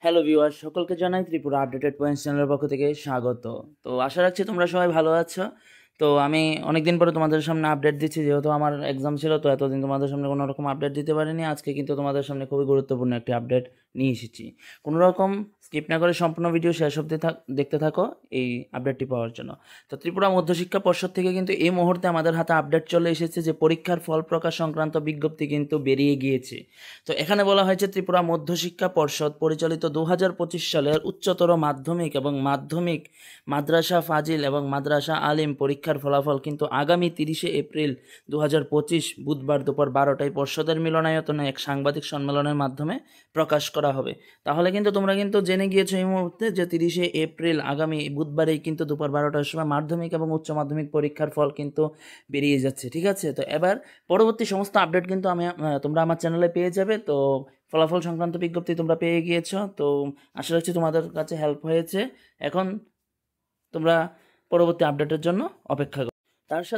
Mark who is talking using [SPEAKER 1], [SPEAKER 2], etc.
[SPEAKER 1] Hello viewers, সকলকে জানাই Tripura updated points চ্যানেলের পক্ষ থেকে স্বাগত। তো আশা রাখছি তোমরা সবাই ভালো আছো। তো আমি অনেকদিন পরে তোমাদের সামনে আপডেট দিচ্ছি, যেহেতু আমার এক্সাম ছিল, তো এতদিন তোমাদের সামনে কোনো রকম আপডেট দিতে পারিনি। আজকে কিন্তু তোমাদের সামনে খুবই গুরুত্বপূর্ণ একটি আপডেট নিয়ে এসেছি। কোনো রকম স্কিপ না করে সম্পূর্ণ ভিডিও শেষ অবধি দেখতে থাকো এই আপডেটটি পাওয়ার জন্য। তো ত্রিপুরা মধ্যশিক্ষা পর্ষদ থেকে কিন্তু এই মুহূর্তে আমাদের হাতে আপডেট চলে এসেছে যে পরীক্ষার ফল প্রকাশ সংক্রান্ত বিজ্ঞপ্তি কিন্তু বেরিয়ে গিয়েছে। তো এখানে বলা হয়েছে ত্রিপুরা মধ্যশিক্ষা পর্ষদ পরিচালিত 2025 সালের উচ্চতর মাধ্যমিক এবং মাধ্যমিক মাদ্রাসা ফাজিল এবং মাদ্রাসা আলিম পরীক্ষার ফলাফল কিন্তু আগামী 30শে এপ্রিল 2025 বুধবার দুপুর 12টায় পর্ষদের মিলনায়তনে এক সাংবাদিক সম্মেলনের মাধ্যমে প্রকাশ করা হবে। তাহলে কিন্তু তোমরা কিন্তু জেনে গিয়েছো এই মুহূর্তে যে 30শে এপ্রিল আগামী বুধবারেই কিন্তু দুপুর 12টার সময় মাধ্যমিক এবং উচ্চ মাধ্যমিক পরীক্ষার ফল কিন্তু বেরিয়ে যাচ্ছে। ঠিক আছে, তো এবার পরবর্তী সমস্ত আপডেট কিন্তু তোমরা আমার চ্যানেলে পেয়ে যাবে। তো ফলাফল সংক্রান্ত বিজ্ঞপ্তি তোমরা পেয়ে গিয়েছো, তো আশা রাখছি তোমাদের কাছে হেল্প হয়েছে। এখন তোমরা পরবর্তী আপডেটের জন্য অপেক্ষা করো। তার সাথে